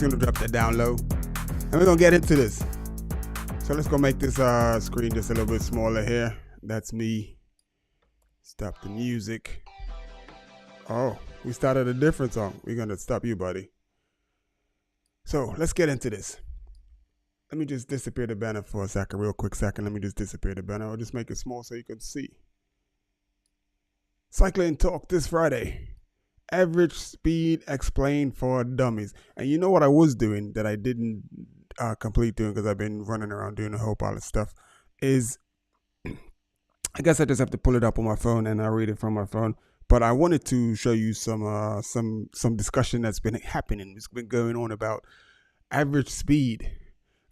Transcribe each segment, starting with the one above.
gonna drop that down low, and we're gonna get into this. So let's go make this screen just a little bit smaller here. That's me. Stop the music. Oh, we started a different song. We're gonna stop you, buddy. So let's get into this. Let me just disappear the banner for a second, real quick second. Let me just disappear the banner. I'll just make it small so you can see. Cycling Talk this Friday. Average speed explained for dummies. And you know what I was doing that I didn't complete doing because I've been running around doing a whole pile of stuff is, I guess I just have to pull it up on my phone and I'll read it from my phone. But I wanted to show you some discussion that's been happening. It's been going on about average speed.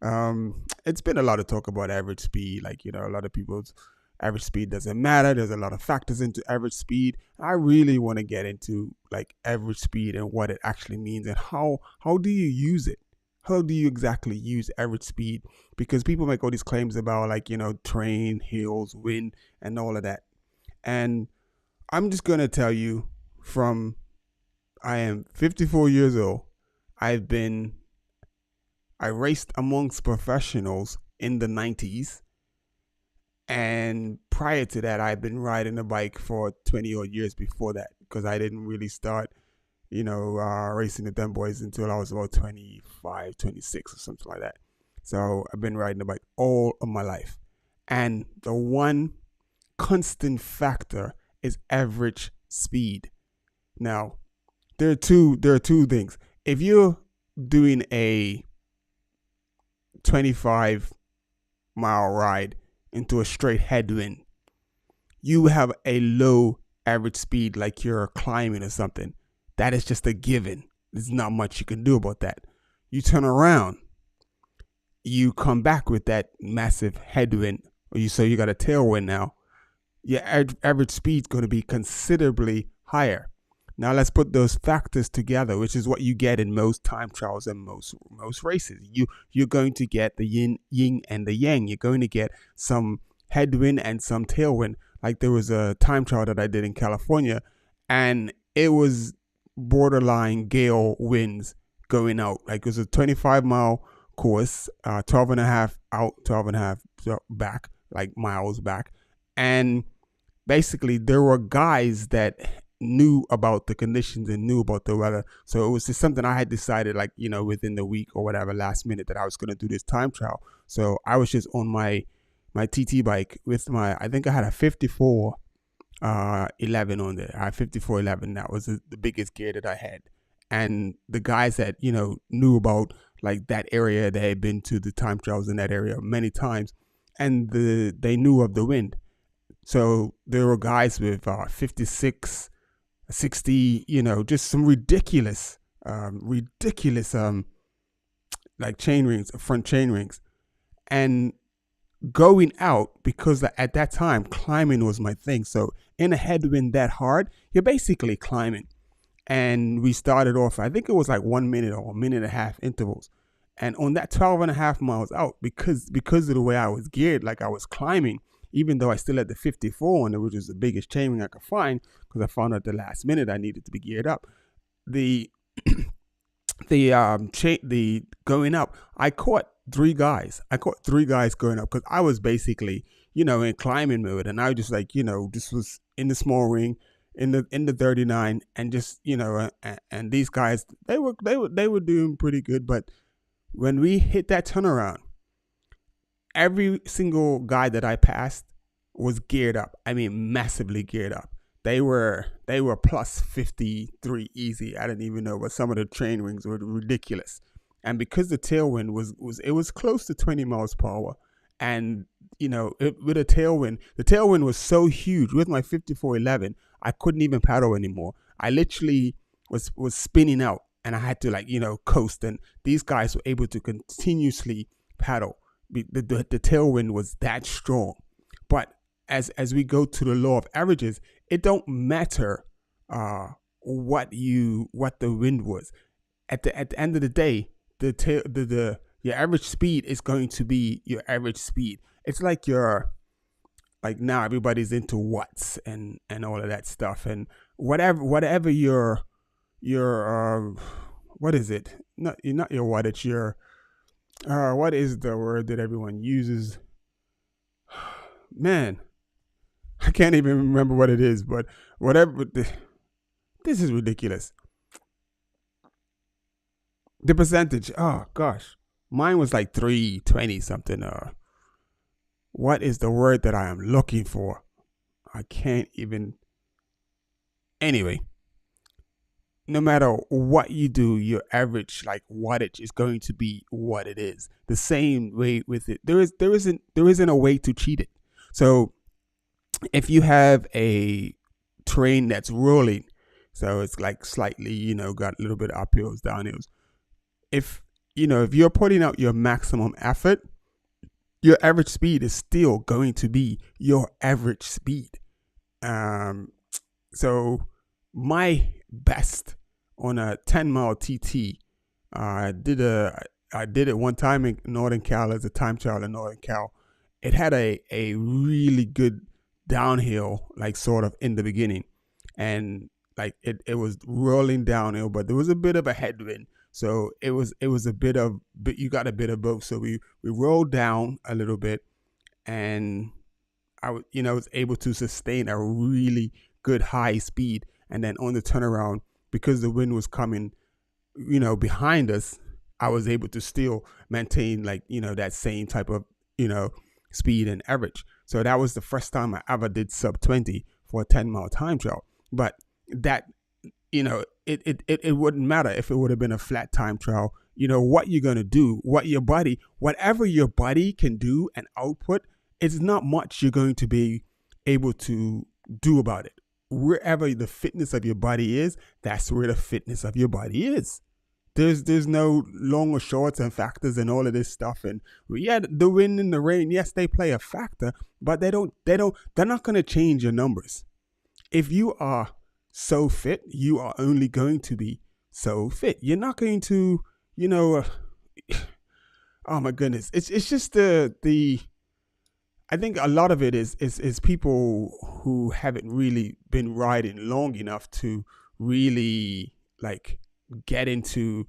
It's been a lot of talk about average speed. Like, you know, a lot of people's average speed doesn't matter. There's a lot of factors into average speed. I really want to get into like average speed and what it actually means and how do you use it? How do you exactly use average speed? Because people make all these claims about like, you know, train, hills, wind, and all of that. And I'm just going to tell you I am 54 years old. I raced amongst professionals in the 90s. And prior to that, I've been riding a bike for 20 odd years before that, because I didn't really start, you know, racing the dumb boys until I was about 25, 26 or something like that. So I've been riding a bike all of my life. And the one constant factor is average speed. Now, there are two things. If you're doing a 25-mile ride into a straight headwind, you have a low average speed, like you're climbing or something. That is just a given. There's not much you can do about that. You turn around, you come back with that massive headwind, so you got a tailwind now. Your average speed is going to be considerably higher. Now let's put those factors together, which is what you get in most time trials and most races. You're going to get the yin and the yang. You're going to get some headwind and some tailwind. Like there was a time trial that I did in California, and it was borderline gale winds going out. Like it was a 25-mile course, 12 and a half out, 12 and a half back, like miles back. And basically there were guys that knew about the conditions and knew about the weather. So it was just something I had decided, like, you know, within the week or whatever, last minute, that I was going to do this time trial. So I was just on my TT bike with I think I had a 54 11 on there. I had 54 11. That was the biggest gear that I had. And the guys that, you know, knew about like that area, they had been to the time trials in that area many times, and they knew of the wind. So there were guys with 56, 60, you know, just some ridiculous like chain rings, front chain rings, and going out, because at that time climbing was my thing. So in a headwind that hard, you're basically climbing. And we started off, I think it was like 1 minute or a minute and a half intervals. And on that 12 and a half miles out, because of the way I was geared, like I was climbing, even though I still had the 54 on it, which was the biggest chain ring I could find, because I found out the last minute I needed to be geared up. The going up, I caught three guys going up, because I was basically, you know, in climbing mode, and I was just like, you know, just was in the small ring, in the 39, and just, you know, and these guys, they were doing pretty good. But when we hit that turnaround, every single guy that I passed was geared up. I mean, massively geared up. They were plus 53 easy. I didn't even know, but some of the train rings were ridiculous. And because the tailwind was close to 20 miles per hour, and you know, with a tailwind, the tailwind was so huge. With my 5411, I couldn't even paddle anymore. I literally was spinning out, and I had to, like, you know, coast. And these guys were able to continuously paddle. The tailwind was that strong. But as we go to the law of averages, it don't matter what the wind was. At the end of the day, your average speed is going to be your average speed. It's like now everybody's into watts and all of that stuff, and whatever your what is it? not your wattage, your what is the word that everyone uses? Man, I can't even remember what it is, but whatever. This is ridiculous. The percentage. Oh gosh, mine was like 320 something. What is the word that I am looking for? I can't even. Anyway, no matter what you do, your average like wattage is going to be what it is. The same way with it. There isn't a way to cheat it. So if you have a train that's rolling, so it's like slightly, got a little bit of uphills, downhills. If you're putting out your maximum effort, your average speed is still going to be your average speed. Um, so my best on a 10-mile TT, I did it one time in Northern Cal as a time trial in Northern Cal. It had a really good downhill, like sort of in the beginning, and like it was rolling downhill, but there was a bit of a headwind. So it was a bit of, but you got a bit of both. So we rolled down a little bit, and was able to sustain a really good high speed. And then on the turnaround, because the wind was coming, behind us, I was able to still maintain like, that same type of, speed and average. So that was the first time I ever did sub 20 for a 10-mile time trial. But that, it wouldn't matter if it would have been a flat time trial. What you're going to do, whatever your body can do and output, it's not much you're going to be able to do about it. Wherever the fitness of your body is, that's where the fitness of your body is. There's no long or shorts and factors and all of this stuff. And yeah, the wind and the rain, yes, they play a factor, but they're not going to change your numbers. If you are so fit, you are only going to be so fit. You're not going to, oh my goodness. It's just the I think a lot of it is people who haven't really been riding long enough to really like get into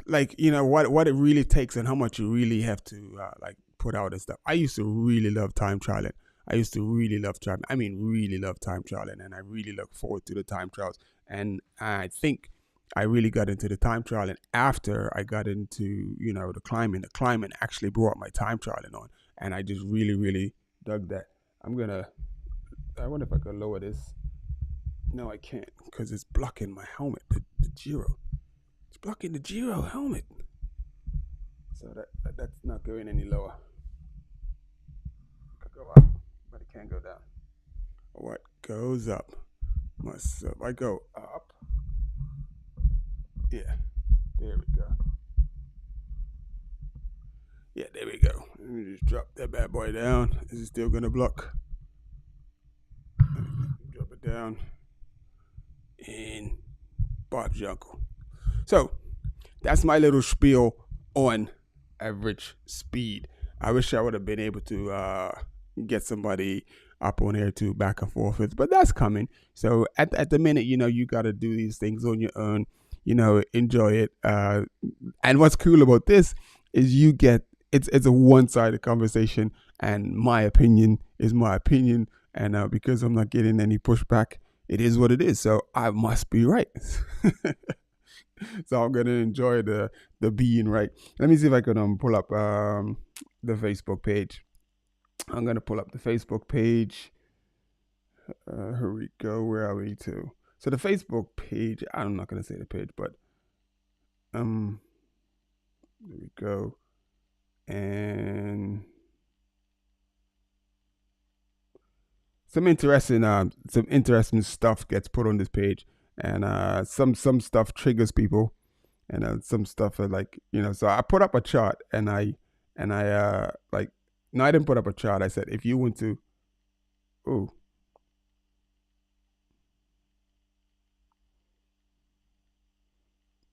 like what it really takes and how much you really have to like put out and stuff. I used to really love time trialing. I used to really love time. I mean, really love time trialing, and I really look forward to the time trials. And I think I really got into the time trialing after I got into the climbing. The climbing actually brought my time trialing on, and I just really, really dug that. I wonder if I could lower this. No, I can't because it's blocking my helmet. The Giro, it's blocking the Giro helmet. So that's not going any lower. It could go up, but it can't go down. What goes up must up. I go up. Yeah, there we go. Yeah, there we go. Let me just drop that bad boy down. Is it still gonna block? Drop it down. And Bob's your uncle. So that's my little spiel on average speed. I wish I would have been able to get somebody up on here to back and forth with, but that's coming. So at the minute, you got to do these things on your own. Enjoy it. And what's cool about this is you get it's a one-sided conversation, and my opinion is my opinion, and because I'm not getting any pushback, it is what it is. So I must be right. So I'm gonna enjoy the being right. Let me see if I can pull up the Facebook page. I'm gonna pull up the Facebook page. Here we go. Where are we to? So the Facebook page. I'm not gonna say the page, but there we go. And some interesting stuff gets put on this page, and some stuff triggers people, and some stuff are like So I put up a chart, and I like no, I didn't put up a chart. I said if you want to,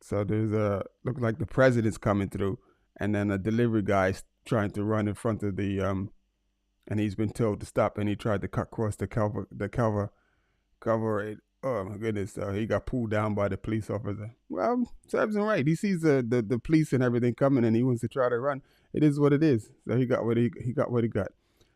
so there's look like the president's coming through, and then a delivery guy's trying to run in front of the and he's been told to stop, and he tried to cut across the cover Oh my goodness! He got pulled down by the police officer. Well, serves him right. He sees the police and everything coming, and he wants to try to run. It is what it is. So he got what he got.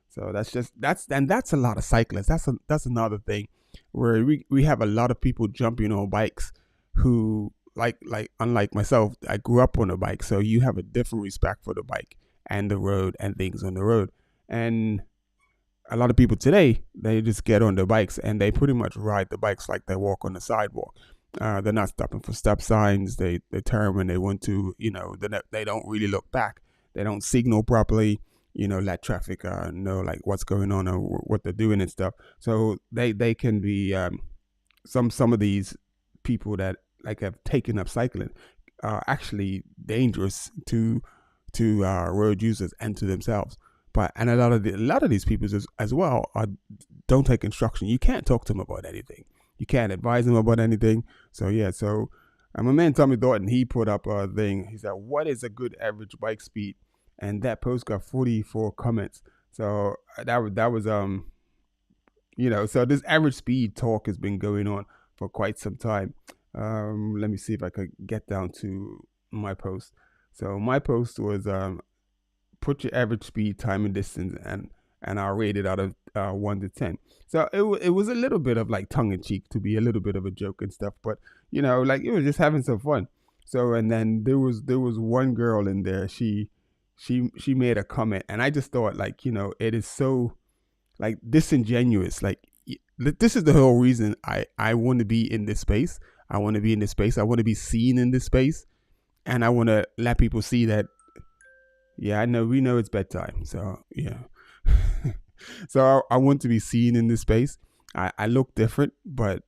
So that's a lot of cyclists. That's another thing, where we have a lot of people jumping on bikes, who like unlike myself, I grew up on a bike, so you have a different respect for the bike and the road and things on the road. And a lot of people today, they just get on their bikes and they pretty much ride the bikes like they walk on the sidewalk. They're not stopping for stop signs. They turn when they want to. They don't really look back. They don't signal properly. Let traffic know like what's going on or what they're doing and stuff. So they can be some of these people that like have taken up cycling are actually dangerous to road users and to themselves. But and a lot of these people as well don't take instruction. You can't talk to them about anything. You can't advise them about anything. So yeah, so my man Tommy Thornton, he put up a thing. He said, "What is a good average bike speed?" And that post got 44 comments. So that was so this average speed talk has been going on for quite some time. Let me see if I could get down to my post. So my post was put your average speed, time, and distance, and I'll rate it out of 1 to 10. So it was a little bit of like tongue in cheek, to be a little bit of a joke and stuff, but like it was just having some fun. So and then there was one girl in there. She made a comment, and I just thought like it is so like disingenuous. Like this is the whole reason I want to be in this space. I want to be in this space. I want to be seen in this space, and I want to let people see that. Yeah, I know. We know it's bedtime. So, yeah. So, I want to be seen in this space. I look different, but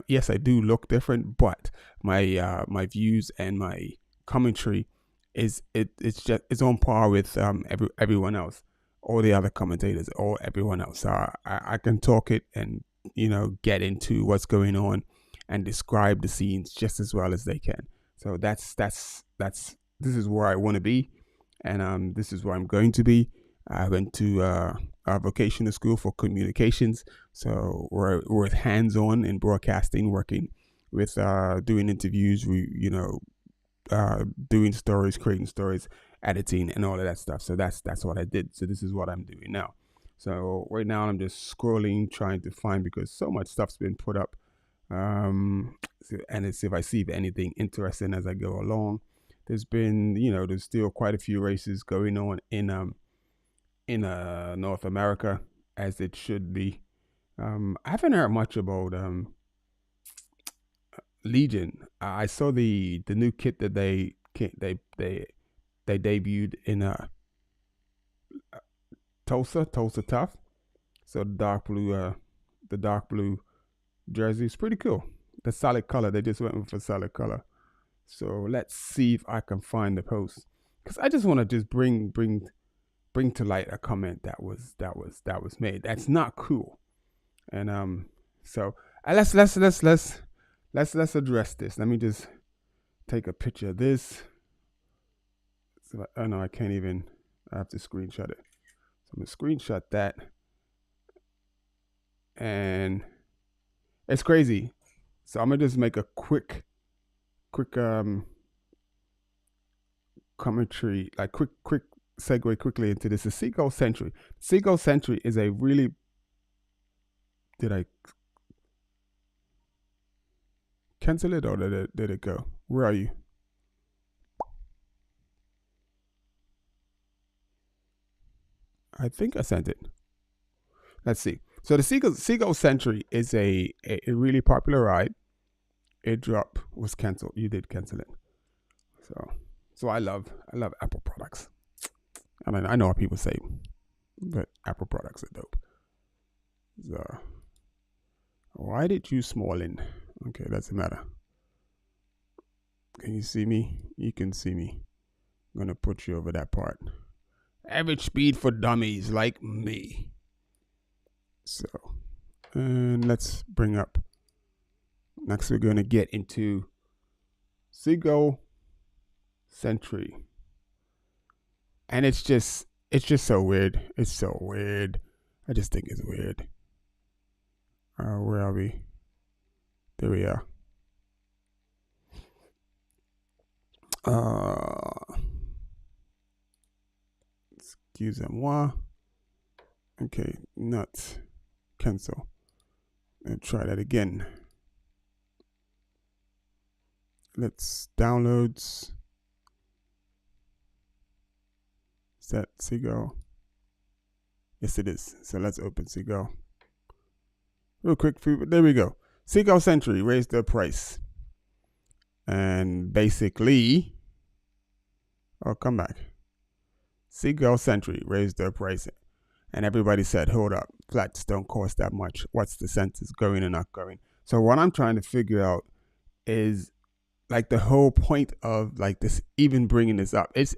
yes, I do look different, but my views and my commentary it's on par with everyone else, all the other commentators, or everyone else. So, I can talk it and, get into what's going on and describe the scenes just as well as they can. So, this is where I want to be, and this is where I'm going to be. I went to a vocational school for communications, so we're hands-on in broadcasting, working with doing interviews, doing stories, creating stories, editing, and all of that stuff. So that's what I did. So this is what I'm doing now. So right now I'm just scrolling, trying to find, because so much stuff's been put up, and it's if I see if anything interesting as I go along. There's been, there's still quite a few races going on in North America, as it should be. I haven't heard much about Legion. I saw the new kit that they debuted in Tulsa Tough. So the dark blue jersey is pretty cool. The solid color, they just went with a solid color. So let's see if I can find the post, because I just want to just bring to light a comment that was made. That's not cool. And so let's address this. Let me just take a picture of this. So, oh no, I can't even. I have to screenshot it. So I'm gonna screenshot that, and it's crazy. So I'm gonna just make a quick commentary, like quick segue quickly into this. The Seagull Century. Seagull Century is a really. Did I cancel it, or did it go? Where are you? I think I sent it. Let's see. So the Seagull Century is a really popular ride. It was canceled. You did cancel it. So I love Apple products. I mean, I know what people say, but Apple products are dope. So why did you small in? Okay, doesn't matter. Can you see me? You can see me. I'm gonna put you over that part. Average speed for dummies like me. So, and let's bring up. Next, we're gonna get into Seagull Century, and it's just so weird. It's so weird. I just think it's weird. Where are we? There we are. Excusez-moi. Okay, not cancel. And try that again. Let's downloads. Is that Seagull? Yes, it is. So let's open Seagull. Real quick, there we go. Seagull Century raised their price. And basically, come back. Seagull Century raised their price. And everybody said, hold up, flats don't cost that much. What's the sense? Is going or not going? So what I'm trying to figure out is like the whole point of like this, even bringing this up. It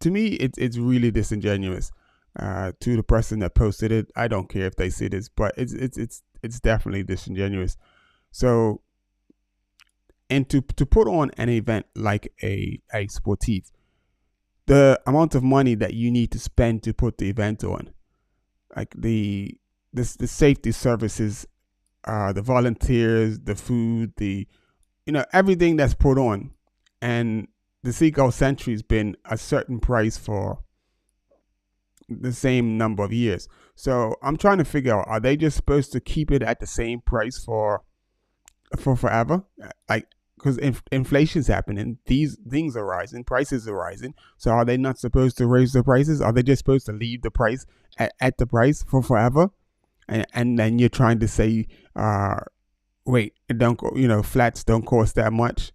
to me, it's really disingenuous. To the person that posted it, I don't care if they see this, but it's definitely disingenuous. So, and to put on an event like a sportif, the amount of money that you need to spend to put the event on, like the safety services, the volunteers, the food, everything that's put on, and the Seagull Century's been a certain price for the same number of years. So I'm trying to figure out, are they just supposed to keep it at the same price for forever? Like, because inflation's happening, these things are rising, prices are rising. So are they not supposed to raise the prices? Are they just supposed to leave the price at the price for forever? And then you're trying to say, wait, it don't go, flats don't cost that much,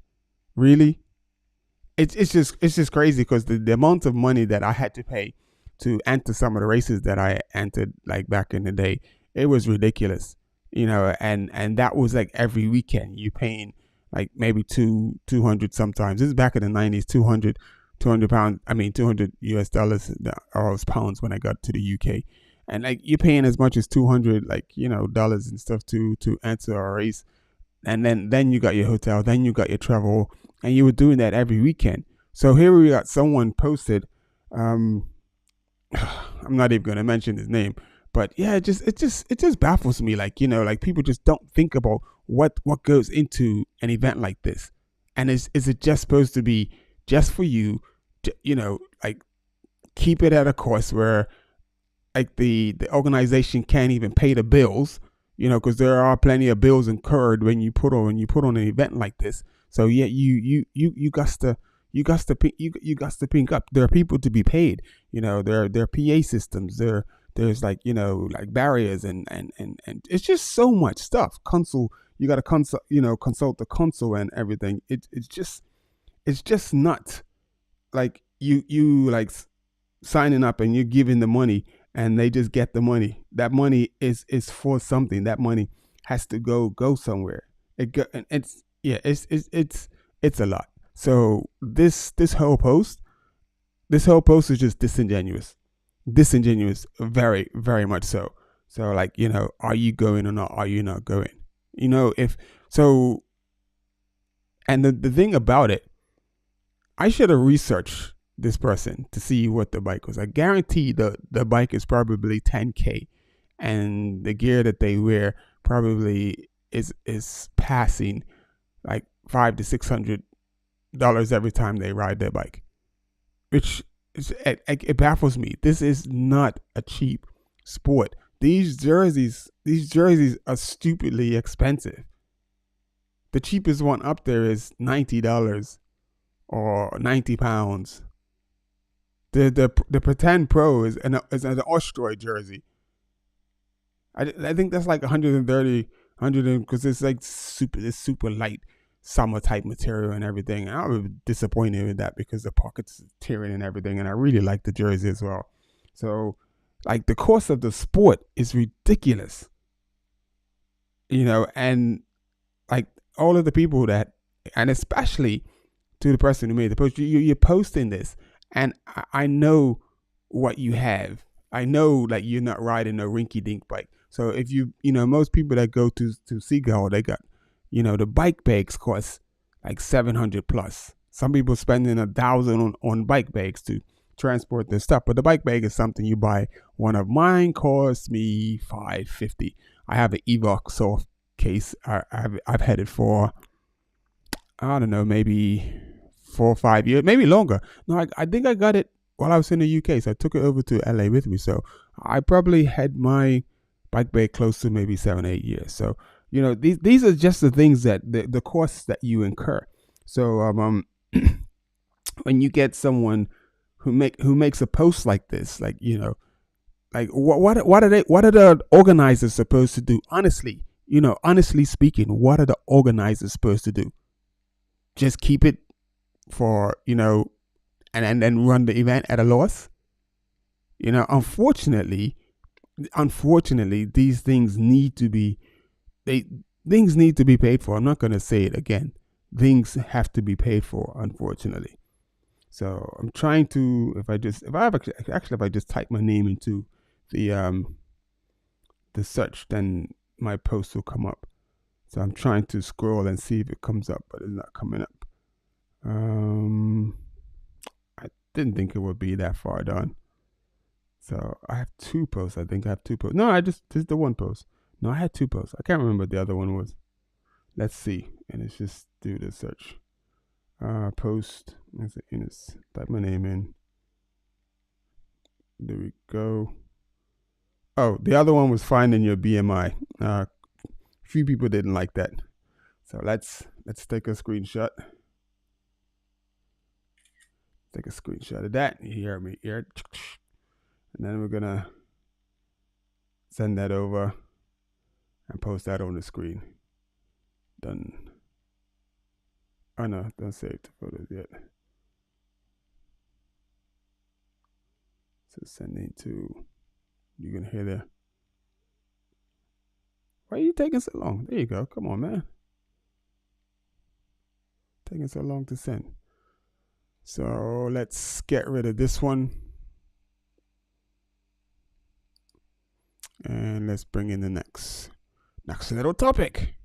really? It's just crazy, because the amount of money that I had to pay to enter some of the races that I entered like back in the day, it was ridiculous, and that was like every weekend you paying like maybe 200 sometimes. This is back in the 90s, 200 pounds, 200 US dollars, or it was pounds when I got to the UK. And like you're paying as much as 200 dollars and stuff to enter a race. And then you got your hotel, then you got your travel, and you were doing that every weekend. So here we got someone posted, I'm not even gonna mention his name, but yeah, it just baffles me. Like people just don't think about what goes into an event like this. And is it just supposed to be just for you, like keep it at a cost where like the organization can't even pay the bills, because there are plenty of bills incurred when you put on an event like this. So yeah, you got to pink up. There are people to be paid. There are PA systems. There's like barriers and it's just so much stuff. You got to consult the consul and everything. It's just not like you like signing up and you're giving the money and they just get the money. That money is for something. That money has to go somewhere. It's a lot. So this whole post is just disingenuous, very, very much so. So like, are you going or not? Are you not going? If so, and the thing about it, I should have researched this person to see what the bike was. I guarantee the bike is probably 10K, and the gear that they wear probably is passing like $500 to $600 every time they ride their bike, which it baffles me. This is not a cheap sport. These jerseys are stupidly expensive. The cheapest one up there is $90 or £90. The Pretend Pro is an Ostroy jersey. I think that's like 130, because it's like super light summer type material and everything. And I was disappointed with that because the pockets tearing and everything, and I really like the jersey as well. So like the cost of the sport is ridiculous, and like all of the people that, and especially to the person who made the post, you're posting this, and I know what you have. I know like you're not riding a rinky dink bike. So if most people that go to Seagull, they got, the bike bags cost like 700 plus. Some people spending $1,000 on bike bags to transport their stuff. But the bike bag is something you buy. One of mine cost me $550. I have an Evox Soft case. I've had it for, I don't know, maybe 4 or 5 years, maybe longer. No, I think I got it while I was in the UK. So I took it over to LA with me. So I probably had my bike bag close to maybe 7 or 8 years. So these are just the things that the costs that you incur. So when you get someone who makes a post like this, like like what are the organizers supposed to do? Honestly speaking, what are the organizers supposed to do? Just keep it for and then run the event at a loss? Unfortunately, these things need to be things need to be paid for. I'm not going to say it again. Things have to be paid for, unfortunately. So I'm trying to, if I just type my name into the search, then my post will come up. So I'm trying to scroll and see if it comes up, but it's not coming up. I didn't think it would be that far down. So I have two posts. I think I have two posts. No, this is the one post. No, I had two posts. I can't remember what the other one was. Let's see. And let's just do the search. Post. Let's type my name in. There we go. Oh, the other one was finding your BMI. Few people didn't like that. So let's take a screenshot. Take a screenshot of that. You hear me here. And then we're gonna send that over and post that on the screen. Done. Oh no, don't save the photos yet. So sending to, you can hear there. Why are you taking so long? There you go. Come on, man. Taking so long to send. So let's get rid of this one. And let's bring in the next little topic.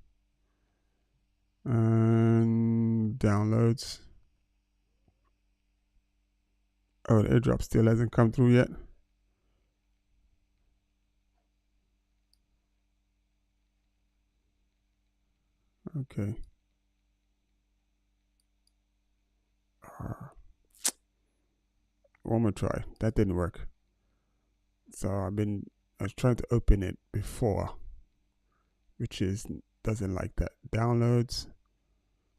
And downloads. Oh, the airdrop still hasn't come through yet. Okay. One more try. That didn't work. So I was trying to open it before, which doesn't like that. Downloads.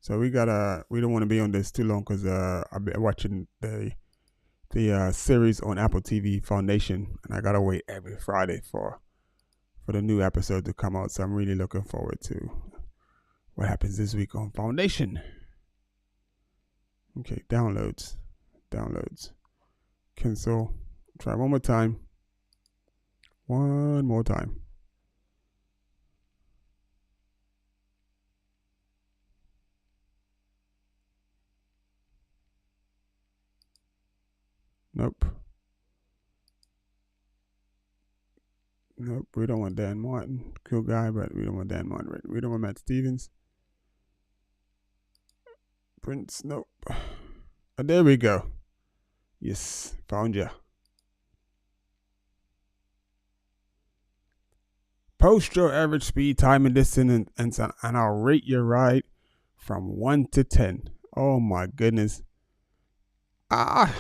So we don't want to be on this too long because I've been watching the series on Apple TV, Foundation, and I gotta wait every Friday for the new episode to come out. So I'm really looking forward to what happens this week on Foundation. Okay, downloads. Cancel. Try one more time. Nope. We don't want Dan Martin. Cool guy, but we don't want Dan Martin. We don't want Matt Stevens. Prince, nope. Oh, there we go. Yes, found ya. Post your average speed, time, and distance, and I'll rate your ride from 1 to 10. Oh my goodness. I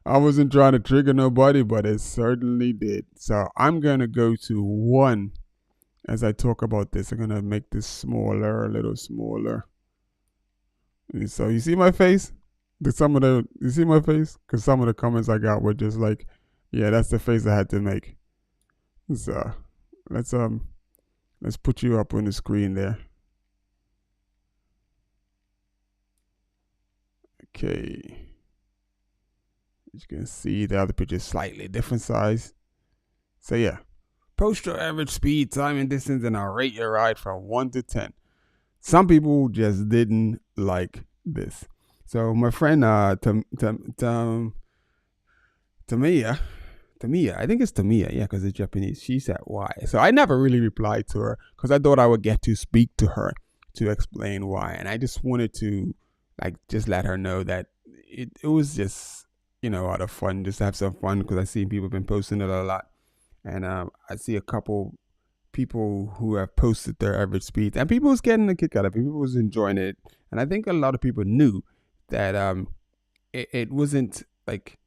wasn't trying to trigger nobody, but it certainly did. So I'm going to go to 1 as I talk about this. I'm going to make this smaller, a little smaller. So you see my face? You see my face? Because some of the comments I got were just like, yeah, that's the face I had to make. So let's put you up on the screen there. Okay. As you can see, the other picture is slightly different size. So yeah, post your average speed, time, and distance, and I'll rate your ride from 1 to 10. Some people just didn't like this. So my friend Tamia, I think it's Tamia, yeah, because it's Japanese. She said why. So I never really replied to her because I thought I would get to speak to her to explain why. And I just wanted to just let her know that it was just, out of fun, just to have some fun, because I see people have been posting it a lot. And I see a couple people who have posted their average speeds, and people was getting a kick out of it. People was enjoying it, and I think a lot of people knew that it wasn't like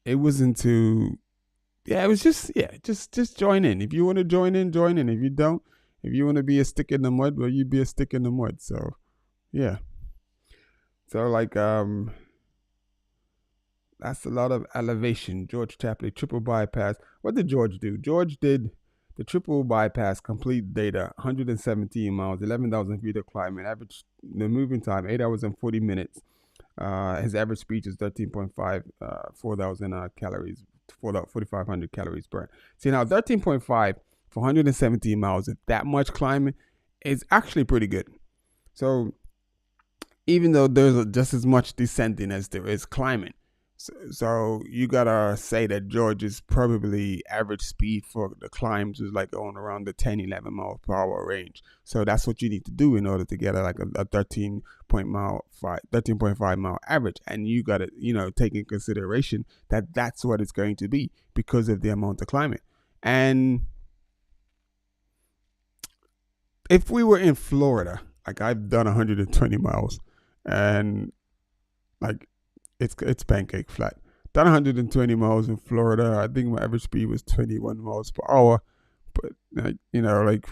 it wasn't to it was just join in. If you want to join in, join in. If you don't, if you want to be a stick in the mud, well, you be a stick in the mud. So yeah, so like that's a lot of elevation. George Tapley, triple bypass. What did George do? George did the triple bypass, complete data, 117 miles, 11,000 feet of climbing, average the moving time, 8 hours and 40 minutes. His average speed is 13.5, 4,000 calories, 4,500 calories burned. See, now 13.5 for 117 miles, if that much climbing, is actually pretty good. So even though there's just as much descending as there is climbing, so you gotta say that George's probably average speed for the climbs is like on around the 10, 11 mile per hour range. So that's what you need to do in order to get like a 13.5 mile average. And you gotta, take in consideration that that's what it's going to be because of the amount of climbing. And if we were in Florida, like I've done 120 miles, and like it's pancake flat. Done 120 miles in Florida. I think my average speed was 21 miles per hour. But like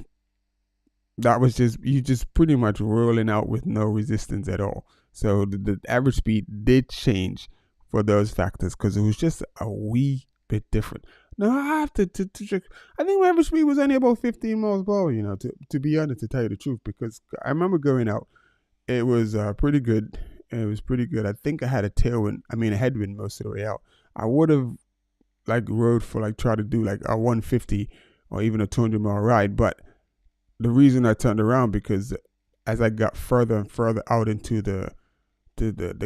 that was you just pretty much rolling out with no resistance at all. So the average speed did change for those factors because it was just a wee bit different. Now I have to check. I think my average speed was only about 15 miles per hour. To be honest, to tell you the truth, because I remember going out. It was pretty good. It was pretty good. I think I had a headwind most of the way out. I would have rode for try to do like a 150 or even a 200 mile ride. But the reason I turned around because as I got further and further out into the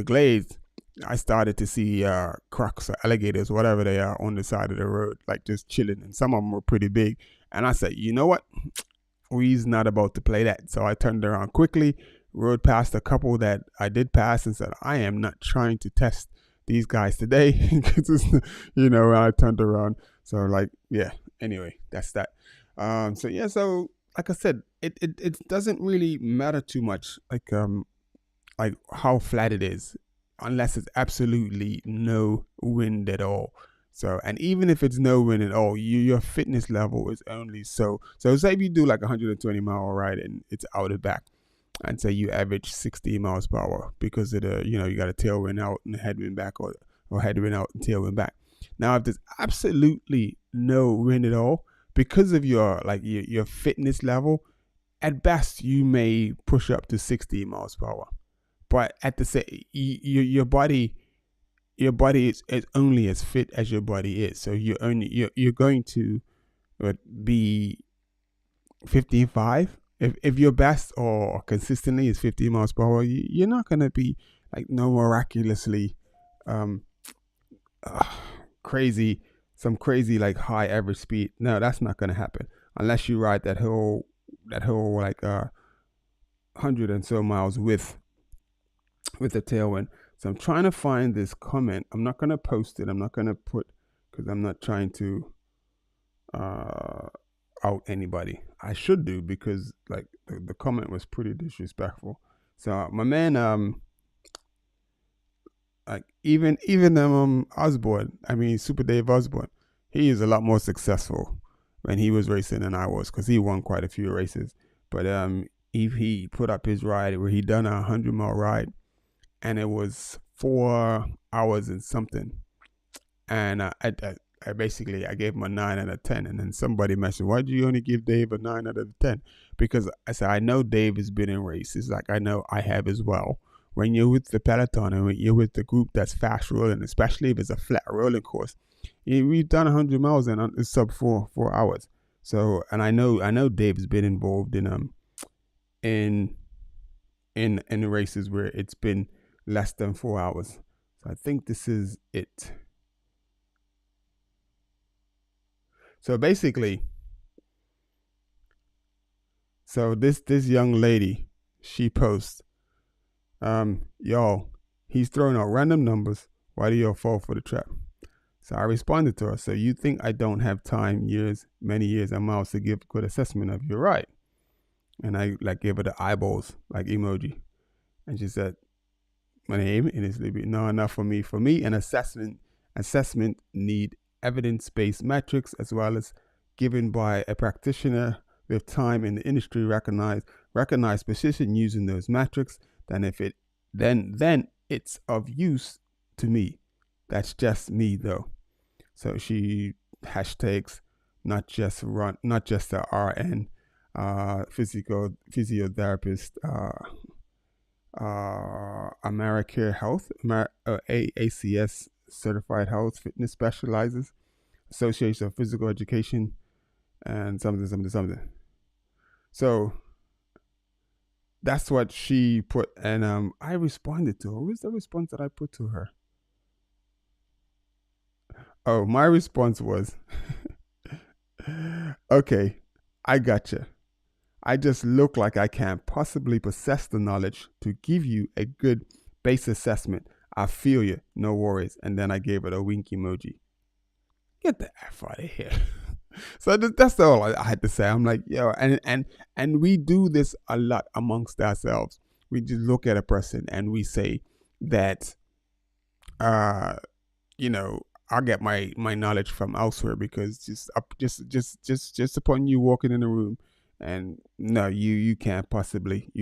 glades, I started to see crocs or alligators, whatever they are, on the side of the road, like just chilling. And some of them were pretty big. And I said, you know what? We's not about to play that. So I turned around quickly, rode past a couple that I did pass and said, I am not trying to test these guys today. Because, I turned around. So anyway, that's that. So like I said, it doesn't really matter too much, like how flat it is, unless it's absolutely no wind at all. So, and even if it's no wind at all, your fitness level is only so. So say if you do like 120 mile ride and it's out and back, and say you average 60 miles per hour because of the, you got a tailwind out and a headwind back, or headwind out and tailwind back. Now, if there's absolutely no wind at all, because of your fitness level, at best you may push up to 60 miles per hour. But at the same, your body is only as fit as your body is. So you're going to be 55. If your best or consistently is 50 miles per hour, you're not going to be miraculously crazy, some crazy high average speed. No, that's not going to happen unless you ride that whole 100 and so miles with the tailwind. So I'm trying to find this comment. I'm not going to post it. I'm not going to put, because I'm not trying to out anybody. I should do, because the comment was pretty disrespectful. So my man, even Osborne, Super Dave Osborne, he is a lot more successful when he was racing than I was, because he won quite a few races. But he put up his ride where he done a 100-mile ride, and it was 4 hours and something. And I basically gave him a 9 out of 10. And then somebody mentioned, why do you only give Dave a 9 out of 10? Because I said, I know Dave has been in races, like I know I have as well. When you're with the peloton and when you're with the group that's fast rolling, especially if it's a flat rolling course, we've done 100 miles in sub 4 hours. So, and I know Dave's been involved in races where it's been less than 4 hours. So I think this is it. So basically, this young lady, she posts, y'all, he's throwing out random numbers. Why do y'all fall for the trap? So I responded to her. So you think I don't have time, many years and miles to give good assessment of you, right? And I like gave her the eyeballs like emoji. And she said, my name and it's no, enough for me. For me, an assessment need evidence-based metrics as well as given by a practitioner with time in the industry recognized position using those metrics. Then if it then it's of use to me. That's just me though. So she hashtags not just the RN physiotherapist Americare Health, ACS certified health fitness specializes, Association of Physical Education, and something. So that's what she put, and I responded to her. What was the response that I put to her? Oh, my response was, okay, I gotcha. I just look like I can't possibly possess the knowledge to give you a good base assessment. I feel you, no worries. And then I gave it a wink emoji. Get the F out of here. So that's all I had to say. I'm like, yo, and we do this a lot amongst ourselves. We just look at a person and we say that, you know, I get my knowledge from elsewhere because just upon you walking in the room, and no, you can't possibly.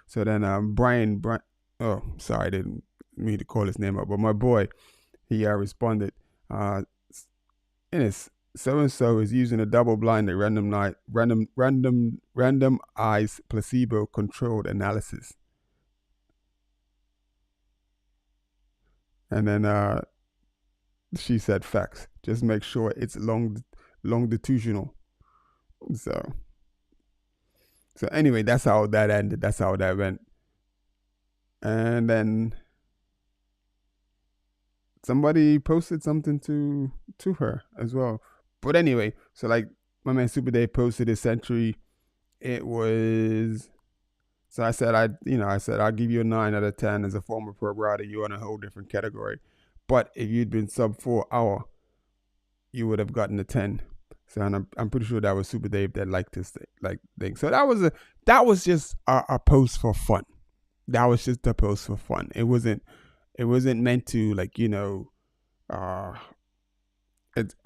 So then Brian, oh sorry, I didn't mean to call his name up, but my boy, he responded, Innes, so and so is using a double-blinded randomized placebo-controlled analysis, and then she said facts. Just make sure it's longitudinal. So anyway, that's how that ended. That's how that went. And then somebody posted something to her as well. But anyway, so like my man Super Dave posted his century. It was, so I said I'll give you a 9 out of 10 as a former pro rider. You're in a whole different category. But if you'd been sub 4 hour, you would have gotten a 10. So and I'm pretty sure that was Super Dave that liked this thing. So that was just a post for fun. That was just a post for fun. It wasn't meant to of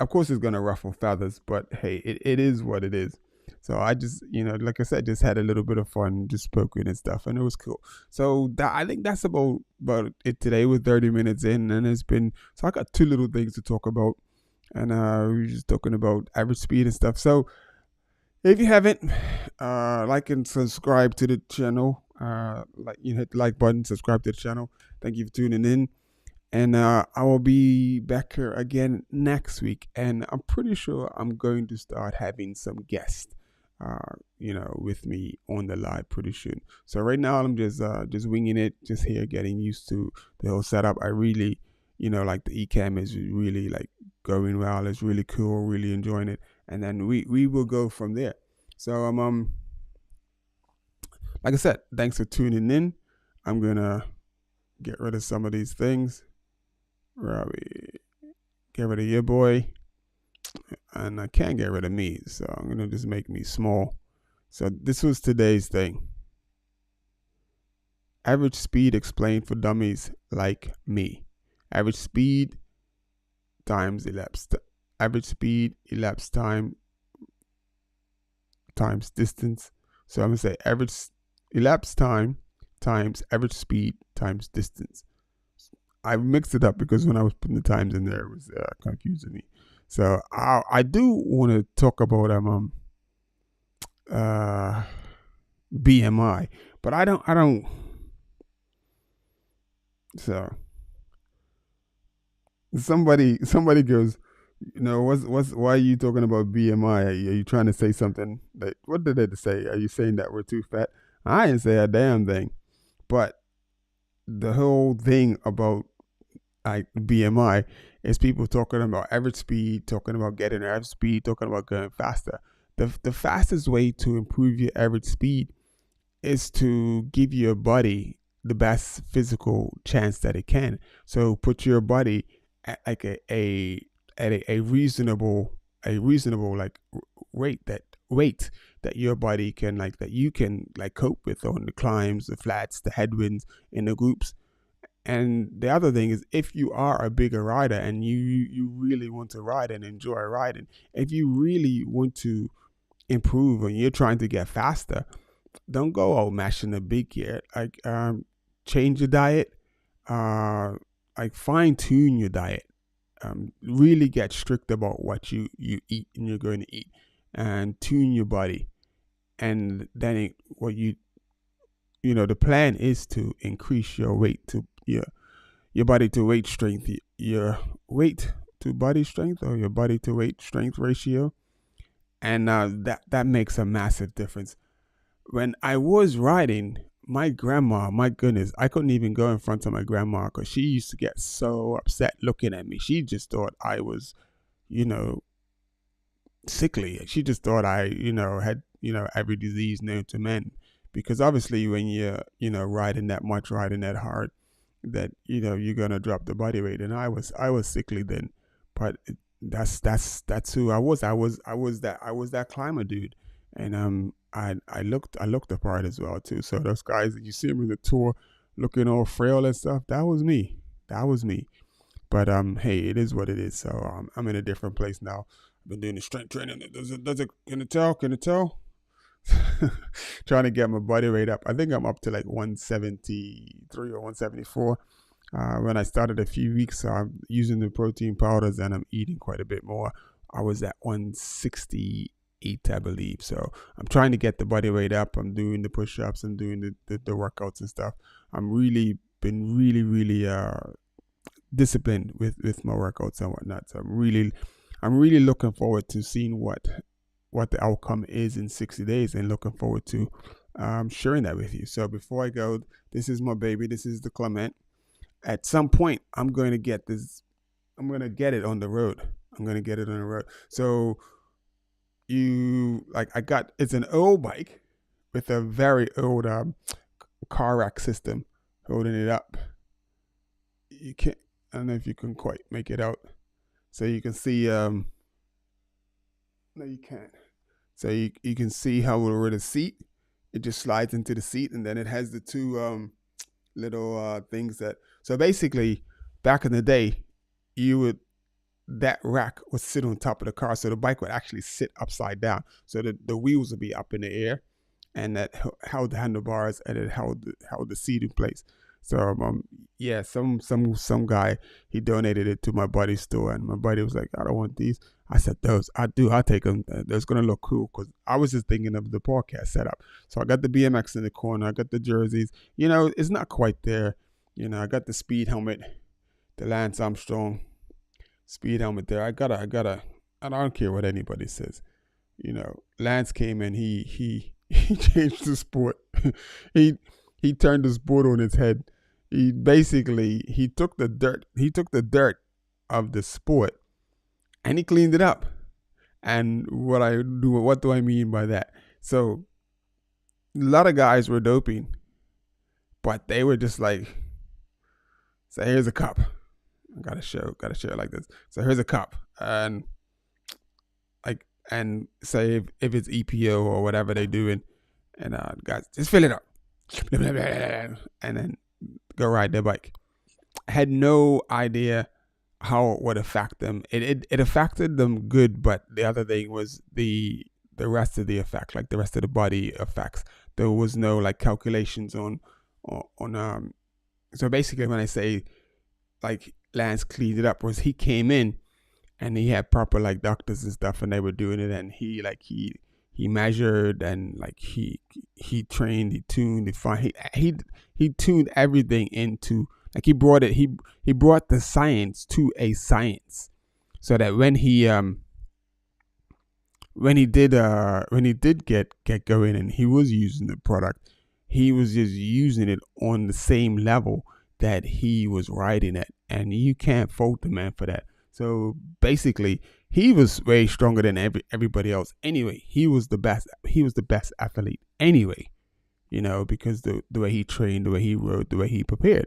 course it's gonna ruffle feathers, but hey, it is what it is. So I just, like I said, just had a little bit of fun, just spoken and stuff, and it was cool. So I think that's about it today. We're 30 minutes in, and so I got 2 little things to talk about, and we were just talking about average speed and stuff. So if you haven't, like and subscribe to the channel, hit the like button, subscribe to the channel. Thank you for tuning in. And I will be back here again next week. And I'm pretty sure I'm going to start having some guests, with me on the live pretty soon. So right now I'm just winging it, just here getting used to the whole setup. I really, like the eCam is really like going well. It's really cool, really enjoying it. And then we will go from there. So like I said, thanks for tuning in. I'm gonna get rid of some of these things. Get rid of your boy, and I can't get rid of me, so I'm gonna just make me small. So this was today's thing. Average speed explained for dummies like me. Average speed times elapsed. Average speed elapsed time times distance. So I'm gonna say average elapsed time times average speed times distance. I mixed it up because when I was putting the times in there, it was confusing me. So I do want to talk about BMI, but I don't. So somebody goes, why are you talking about BMI? Are you trying to say something? Like, what did they say? Are you saying that we're too fat? I didn't say a damn thing, but the whole thing about like BMI is people talking about average speed, talking about getting average speed, talking about going faster. The fastest way to improve your average speed is to give your body the best physical chance that it can. So put your body at like a reasonable like rate that weight that your body can like that you can like cope with on the climbs, the flats, the headwinds in the groups. And the other thing is, if you are a bigger rider and you really want to ride and enjoy riding, if you really want to improve and you're trying to get faster, don't go all mashing the big gear. Like change your diet, like fine tune your diet. Really get strict about what you eat and you're going to eat, and tune your body. And then what the plan is to increase your weight to your body to weight strength, your weight to body strength, or your body to weight strength ratio, and that makes a massive difference. When I was riding, my grandma, my goodness, I couldn't even go in front of my grandma because she used to get so upset looking at me. She just thought I was, you know, sickly. She just thought I, had, every disease known to men. Because obviously when you're, riding that much, riding that hard, that, you're going to drop the body weight. And I was sickly then, but that's who I was. I was that climber dude. And I looked the part as well too. So those guys that you see them in the tour looking all frail and stuff, that was me. But hey, it is what it is. So I'm in a different place now. I've been doing the strength training. Can it tell? Trying to get my body weight up. I think I'm up to like 173 or 174. When I started a few weeks, I'm using the protein powders and I'm eating quite a bit more. I was at 168, I believe. So I'm trying to get the body weight up. I'm doing the push-ups. I'm doing the workouts and stuff. I'm really been really disciplined with my workouts and whatnot. So I'm really looking forward to seeing what the outcome is in 60 days and looking forward to sharing that with you. So before I go, this is my baby. This is the Clement. At some point, I'm going to get this. I'm going to get it on the road. So it's an old bike with a very old car rack system holding it up. I don't know if you can quite make it out. So you can see, no, you can't. So you can see how with the seat, it just slides into the seat, and then it has the two little things that. So basically, back in the day, that rack would sit on top of the car, so the bike would actually sit upside down. So the wheels would be up in the air, and that held the handlebars, and it held the seat in place. So yeah, some guy, he donated it to my buddy's store, and my buddy was like, I don't want these. I said, I'll take them. Those gonna look cool, because I was just thinking of the podcast setup. So I got the BMX in the corner, I got the jerseys. It's not quite there. I got the speed helmet, the Lance Armstrong speed helmet there. I don't care what anybody says. Lance came in, he changed the sport. He turned the sport on its head. He took the dirt of the sport and he cleaned it up. And what do I mean by that? So a lot of guys were doping, but they were just like, so here's a cup. I gotta share it like this. So here's a cup, and say if it's EPO or whatever they're doing, and guys, just fill it up, and then go ride their bike. I had no idea how it would affect them. It affected them good, but the other thing was the rest of the effect, like the rest of the body effects. There was no like calculations on. So basically, when I say like Lance cleaned it up, was he came in and he had proper like doctors and stuff, and they were doing it, and he measured, and like he trained, he tuned, he tuned everything into, like he brought the science to a science, so that when he did get going and he was using the product, he was just using it on the same level that he was riding at, and you can't fault the man for that. So basically, he was way stronger than everybody else. Anyway, he was the best. He was the best athlete anyway, because the way he trained, the way he rode, the way he prepared.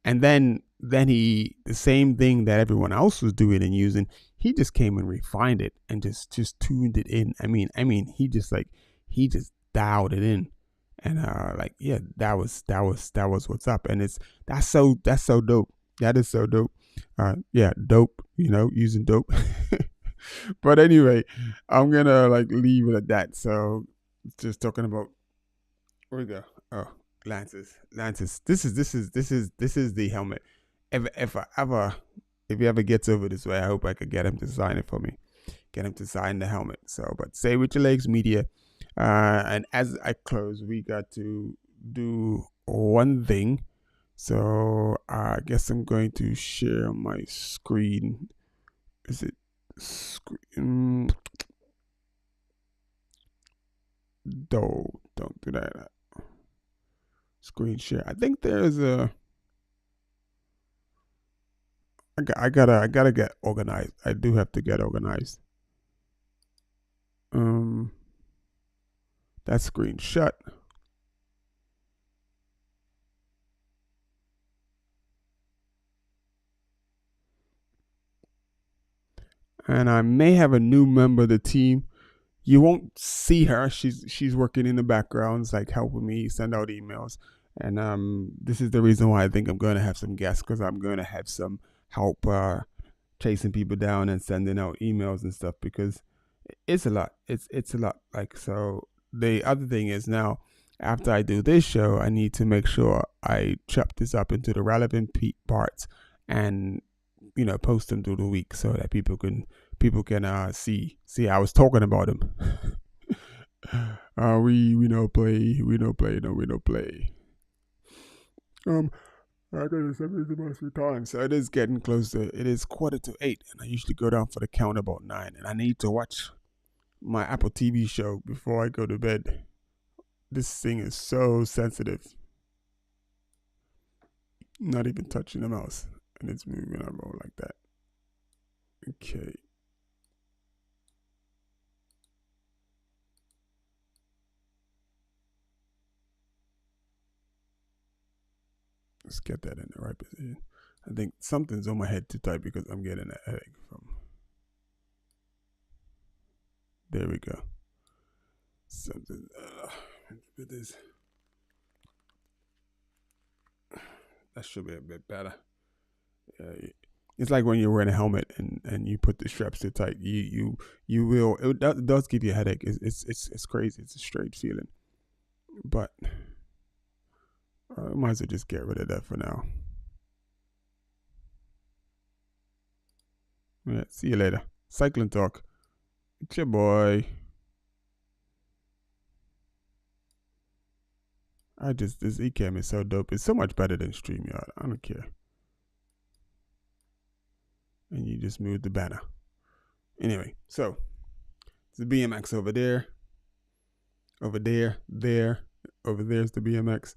And then then the same thing that everyone else was doing and using, he just came and refined it and just tuned it in. He just he just dialed it in, and like yeah, that was what's up, and that's so dope. That is so dope. Yeah, dope. Using dope. But anyway, I'm gonna leave it at that. So just talking about where we go. Oh, Lances. This is the helmet. If he ever gets over this way, I hope I could get him to sign it for me. Get him to sign the helmet. So, but Say With Your Legs Media. And as I close, we got to do one thing. So I guess I'm going to share my screen. Is it screen? Don't do that. Screen share. I think there's a. I gotta get organized. I do have to get organized. That screen shut. And I may have a new member of the team. You won't see her. She's working in the backgrounds, like helping me send out emails. And this is the reason why I think I'm going to have some guests, because I'm going to have some help chasing people down and sending out emails and stuff, because it's a lot. It's a lot. Like, so the other thing is, now after I do this show, I need to make sure I chop this up into the relevant parts and post them through the week so that people can see I was talking about them. We don't play. We don't play. No, we don't play. I gotta say this most of the time. So it is getting close to. It is 7:45, and I usually go down for the count about 9. And I need to watch my Apple TV show before I go to bed. This thing is so sensitive. Not even touching the mouse, and it's moving around like that. Okay. Let's get that in the right position. I think something's on my head too tight because I'm getting a headache from. There we go. Something. It is. That should be a bit better. It's like when you're wearing a helmet and you put the straps too tight. You will. It does give you a headache. It's crazy. It's a strange feeling. But I might as well just get rid of that for now. Yeah, see you later. Cycling talk. It's your boy. This Ecamm is so dope. It's so much better than StreamYard. I don't care. And you just move the banner. Anyway, so it's the BMX over there. Over there. Over there's the BMX.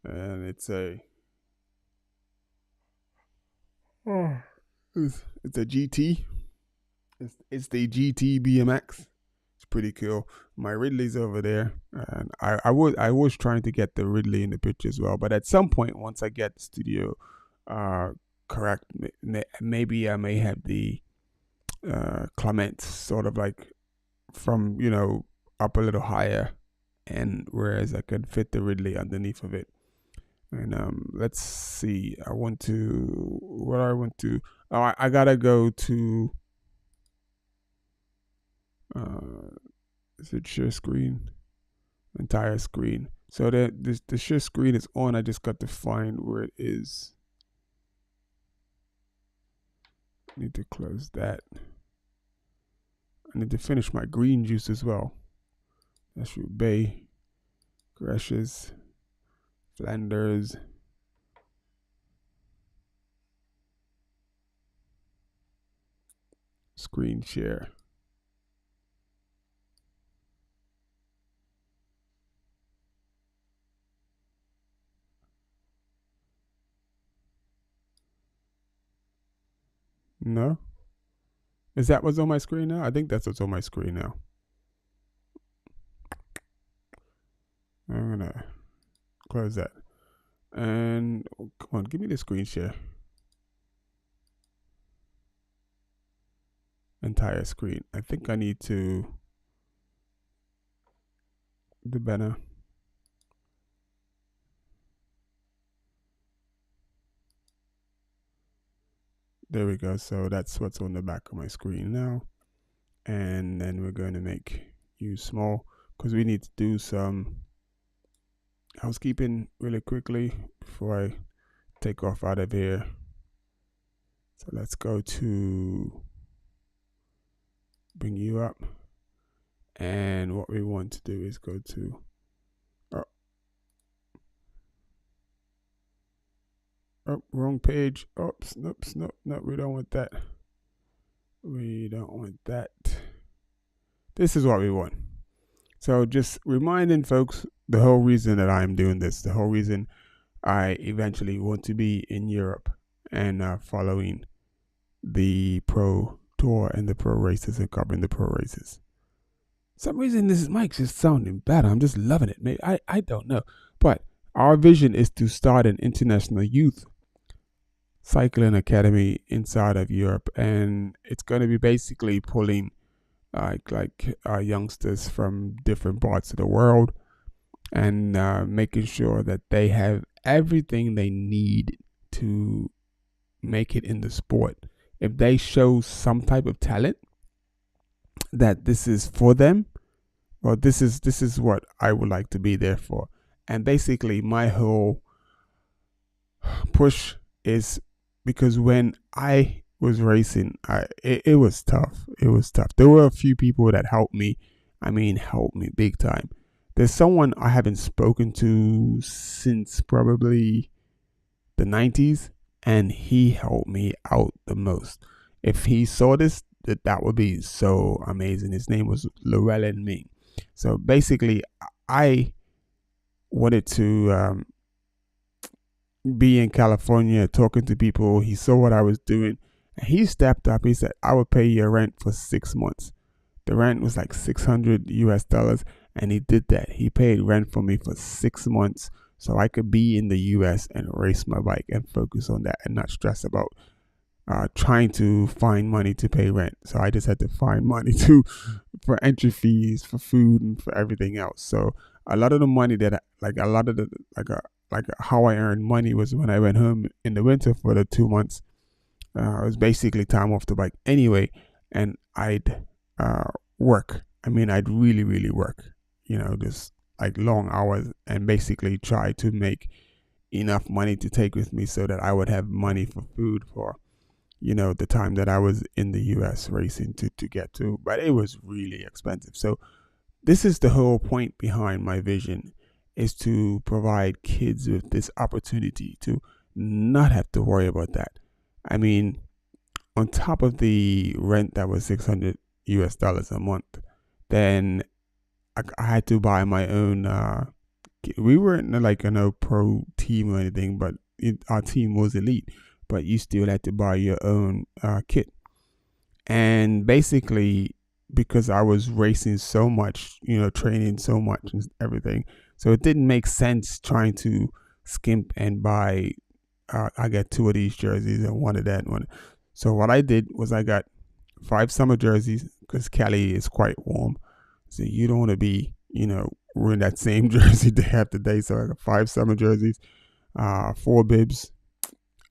And it's a it's a GT. It's the GT BMX. It's pretty cool. My Ridley's over there, and I was trying to get the Ridley in the picture as well. But at some point, once I get the studio correct, maybe I may have the Clement sort of like from up a little higher, and whereas I could fit the Ridley underneath of it. And let's see. I want to. What I want to. Oh, I gotta go to. Is it share screen? Entire screen. So the share screen is on. I just got to find where it is. I need to close that. I need to finish my green juice as well. That's Bay, Gresh's, Flanders. Screen share. No? Is that what's on my screen now? I think that's what's on my screen now. I'm gonna close that. And come on, give me the screen share. entire screen. I think I need to do better. There we go. So that's what's on the back of my screen now. And then we're going to make you small because we need to do some housekeeping really quickly before I take off out of here. So let's go to bring you up. And what we want to do is go to wrong page. Oops, nope, no, we don't want that. We don't want that. This is what we want. So just reminding folks the whole reason that I'm doing this, the whole reason I eventually want to be in Europe and following the pro tour and the pro races and covering the pro races. Some reason this mic's just sounding better. I'm just loving it. Maybe I don't know. But our vision is to start an international youth cycling academy inside of Europe, and it's going to be basically pulling youngsters from different parts of the world and making sure that they have everything they need to make it in the sport. If they show some type of talent that this is for them, well, this is what I would like to be there for. And basically my whole push is because when I was racing, it was tough. It was tough. There were a few people that helped me. I mean, helped me big time. There's someone I haven't spoken to since probably the 90s, and he helped me out the most. If he saw this, that would be so amazing. His name was Llewellyn Ming. So basically, I wanted to be in California talking to people. He saw what I was doing. And he stepped up. He said, I would pay your rent for 6 months. The rent was like $600 and he did that. He paid rent for me for 6 months so I could be in the US and race my bike and focus on that and not stress about trying to find money to pay rent. So I just had to find money for entry fees, for food, and for everything else. So a lot of the money that how I earned money was when I went home in the winter for the 2 months. It was basically time off the bike anyway, and I'd work. I mean, I'd really, really work, just like long hours, and basically try to make enough money to take with me so that I would have money for food for, the time that I was in the US racing to get to. But it was really expensive. So this is the whole point behind my vision, is to provide kids with this opportunity to not have to worry about that. I mean, on top of the rent that was $600 a month, then I had to buy my own. We weren't like a pro team or anything, but our team was elite. But you still had to buy your own kit. And basically, because I was racing so much, training so much and everything, so it didn't make sense trying to skimp and buy. I got 2 of these jerseys and 1 of that one. So what I did was I got 5 summer jerseys because Cali is quite warm. So you don't want to be, wearing that same jersey day after day. So I got 5 summer jerseys, 4 bibs,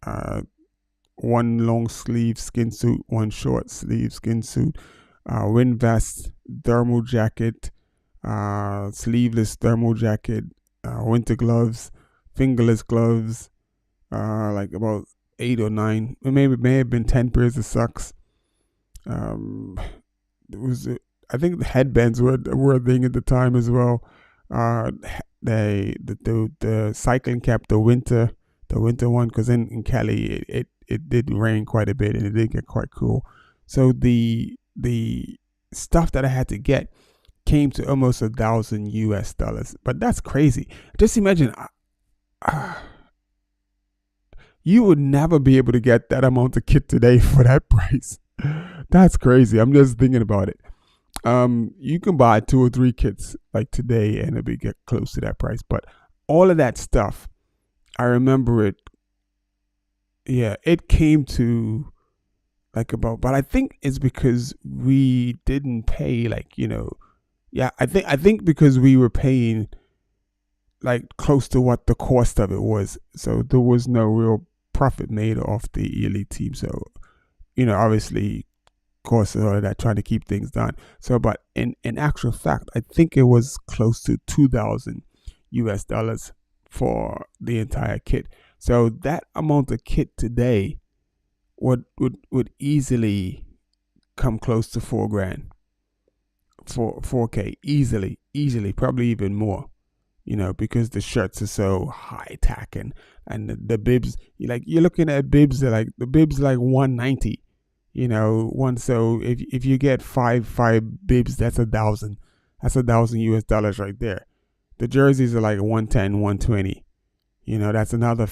1 long sleeve skin suit, 1 short sleeve skin suit, wind vest, thermal jacket, sleeveless thermal jacket, winter gloves, fingerless gloves, like about 8 or 9, may have been 10 pairs of socks. I think the headbands were a thing at the time as well. The cycling cap, the winter one, because in Cali it did rain quite a bit and it did get quite cool. So the stuff that I had to get came to almost $1,000. But that's crazy. Just imagine, you would never be able to get that amount of kit today for that price. That's crazy. I'm just thinking about it. You can buy 2 or 3 kits like today and it'll get close to that price. But all of that stuff, I remember it. Yeah, it came to like about, but I think it's because we didn't pay, like, yeah, I think because we were paying like close to what the cost of it was, so there was no real profit made off the elite team. So obviously costs and all of that, trying to keep things done. So, but in actual fact, I think it was close to $2,000 for the entire kit. So that amount of kit today would easily come close to 4 grand for 4K, easily, probably even more. Because the shirts are so high tack, and the bibs, you're looking at bibs that like the bibs like 190. One. So if you get five bibs, that's $1,000 right there. The jerseys are like 110, 120. That's another.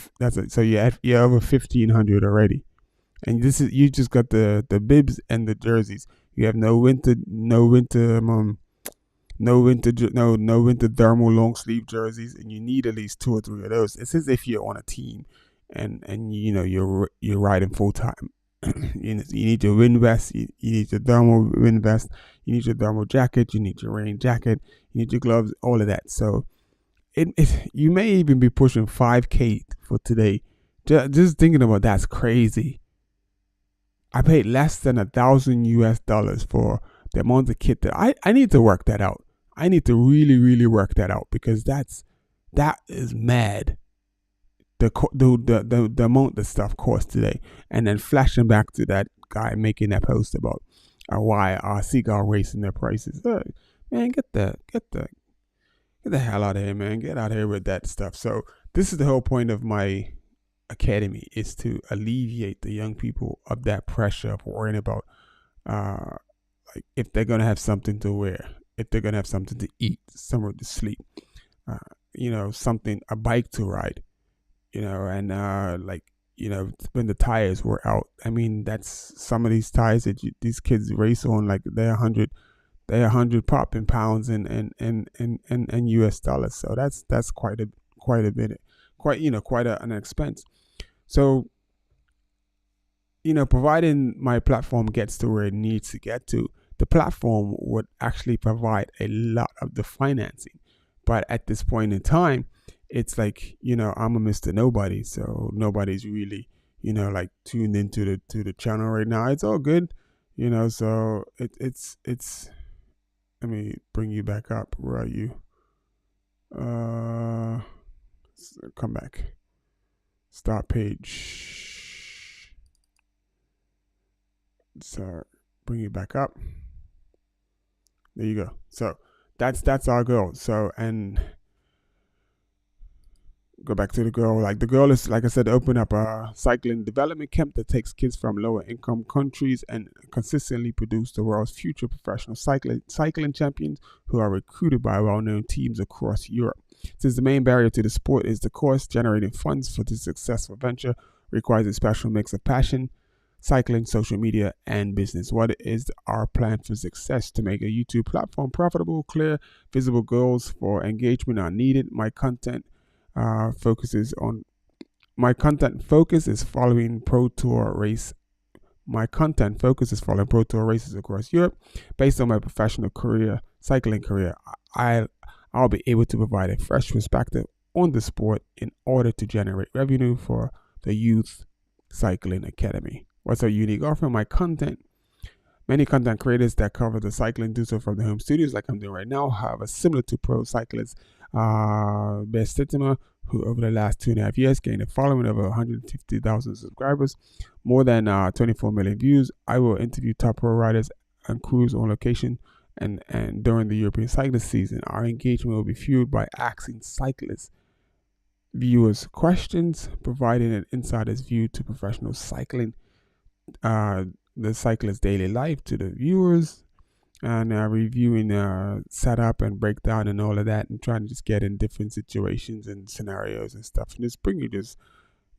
So you're over 1,500 already. And this is, you just got the bibs and the jerseys. You have no winter no winter thermal long sleeve jerseys, and you need at least 2 or 3 of those. It's as if you're on a team, and you're riding full time. You need your wind vest, you need your thermal wind vest, you need your thermal jacket, you need your rain jacket, you need your gloves, all of that. So you may even be pushing 5K for today. Just thinking about that's crazy. I paid less than $1,000 for the amount of kit that I need to work that out. I need to really, really work that out, because that is mad. The amount the stuff cost today, and then flashing back to that guy making that post about why Seagull racing their prices. Man, get the hell out of here, man. Get out of here with that stuff. So this is the whole point of my academy, is to alleviate the young people of that pressure of worrying about like if they're gonna have something to wear, if they're gonna have something to eat, somewhere to sleep, something, a bike to ride, and when the tires were out. I mean, that's some of these tires that these kids race on, like they're 100 popping pounds and US dollars. So that's quite a bit, quite an expense. So, providing my platform gets to where it needs to get to, the platform would actually provide a lot of the financing. But at this point in time, it's like, I'm a Mr. Nobody. So nobody's really, like tuned into the channel right now. It's all good, so it's, let me bring you back up. Where are you? Come back. Start page. So bring you back up. There you go. So that's our goal. So, and go back to the girl. Like, the girl is, like I said, open up a cycling development camp that takes kids from lower income countries and consistently produce the world's future professional cycling champions who are recruited by well-known teams across Europe. Since the main barrier to the sport is the cost, generating funds for this successful venture requires a special mix of passion, cycling, social media, and business. What is our plan for success? To make a YouTube platform profitable, clear, visible goals for engagement are needed. My content focus is following Pro Tour races across Europe. Based on my professional cycling career, I'll be able to provide a fresh perspective on the sport in order to generate revenue for the Youth Cycling Academy. What's our unique offer? My content. Many content creators that cover the cycling do so from their home studios, like I'm doing right now. However, similar to pro cyclist Best Stitima, who over the last 2.5 years gained a following of 150,000 subscribers, more than 24 million views, I will interview top pro riders and crews on location. And during the European cycling season, our engagement will be fueled by asking cyclists viewers questions, providing an insider's view to professional cycling, the cyclist's daily life to the viewers, and reviewing setup and breakdown and all of that, and trying to just get in different situations and scenarios and stuff, and just bring you just,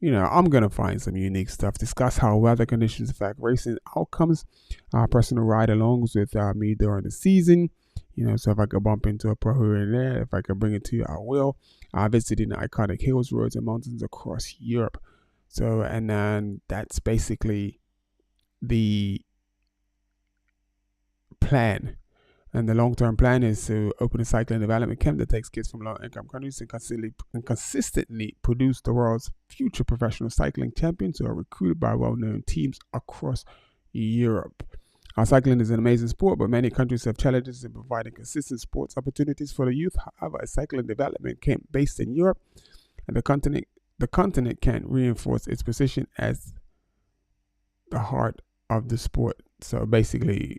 I'm going to find some unique stuff, discuss how weather conditions affect racing outcomes, personal ride-alongs with me during the season, so if I could bump into a pro here and there, if I could bring it to you, I will. Visiting the iconic hills, roads, and mountains across Europe. So, and then that's basically the plan. And the long-term plan is to open a cycling development camp that takes kids from low-income countries and consistently produce the world's future professional cycling champions who are recruited by well-known teams across Europe. Our cycling is an amazing sport, but many countries have challenges in providing consistent sports opportunities for the youth. However, a cycling development camp based in Europe and the continent can reinforce its position as the heart of the sport. So basically,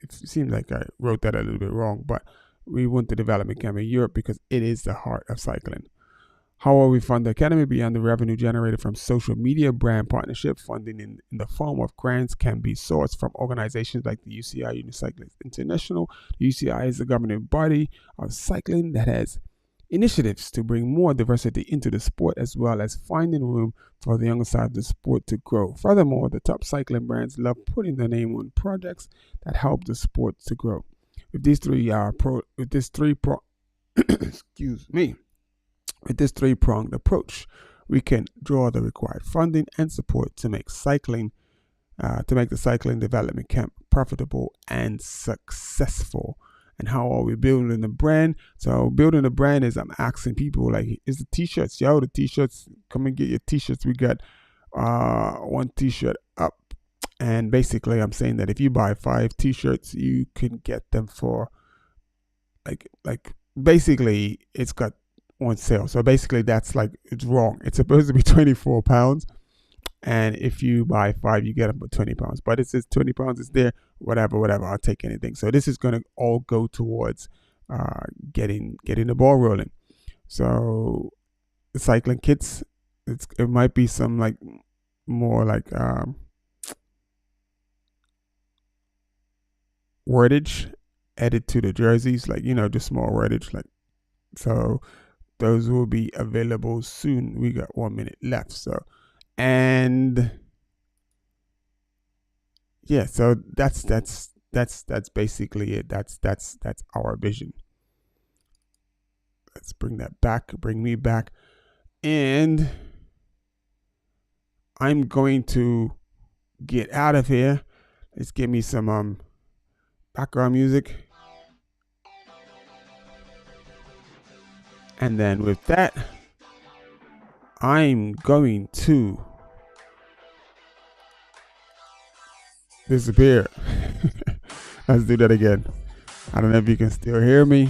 it seems like I wrote that a little bit wrong, but we want the development camp in Europe because it is the heart of cycling. How will we fund the academy? Beyond the revenue generated from social media, brand partnership, funding in the form of grants can be sourced from organizations like the UCI Unicyclists International. The UCI is the governing body of cycling that has initiatives to bring more diversity into the sport, as well as finding room for the younger side of the sport to grow. Furthermore, the top cycling brands love putting their name on projects that help the sport to grow. With this three-pronged approach, we can draw the required funding and support to make the cycling development camp profitable and successful. And how are we building the brand? So building the brand is I'm asking people like, is the t-shirts? Yo, the t-shirts, come and get your t-shirts. We got one t-shirt up. And basically I'm saying that if you buy 5 t-shirts, you can get them for like basically it's got on sale. So basically that's like, it's wrong. It's supposed to be £24. And if you buy 5, you get them for £20. But it says £20 is there, whatever, I'll take anything. So this is going to all go towards getting the ball rolling. So the cycling kits, it might be some like more like wordage added to the jerseys, like, just small wordage, like, so those will be available soon. We got 1 minute left. So, and yeah, so that's basically it. That's our vision. Let's bring me back. And I'm going to get out of here. Let's give me some background music. And then with that, I'm going to disappear. Let's do that again. I don't know if you can still hear me,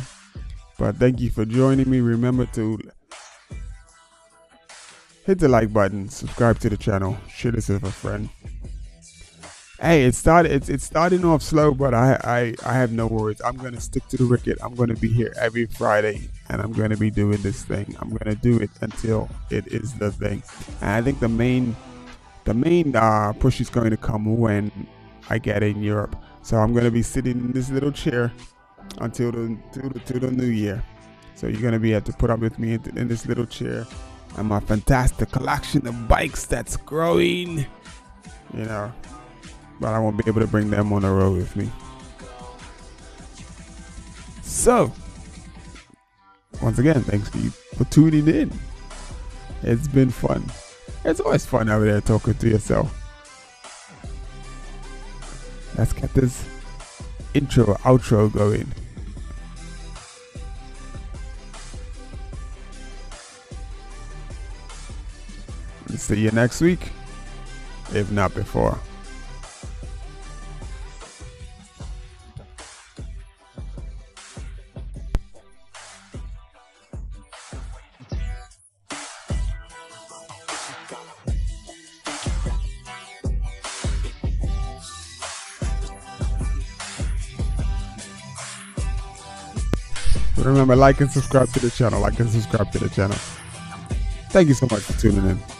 but thank you for joining me. Remember to hit the like button, subscribe to the channel, share this with a friend. Hey, it's starting off slow, but I have no worries. I'm gonna stick to the record. I'm gonna be here every Friday, and I'm gonna be doing this thing. I'm gonna do it until it is the thing. And I think the main push is going to come when I get in Europe. So I'm gonna be sitting in this little chair until the new year. So you're gonna be able to put up with me in this little chair and my fantastic collection of bikes that's growing. But I won't be able to bring them on the road with me. So, once again, thanks to you for tuning in. It's been fun. It's always fun over there talking to yourself. Let's get this outro going. See you next week, if not before. Remember, like and subscribe to the channel. Thank you so much for tuning in.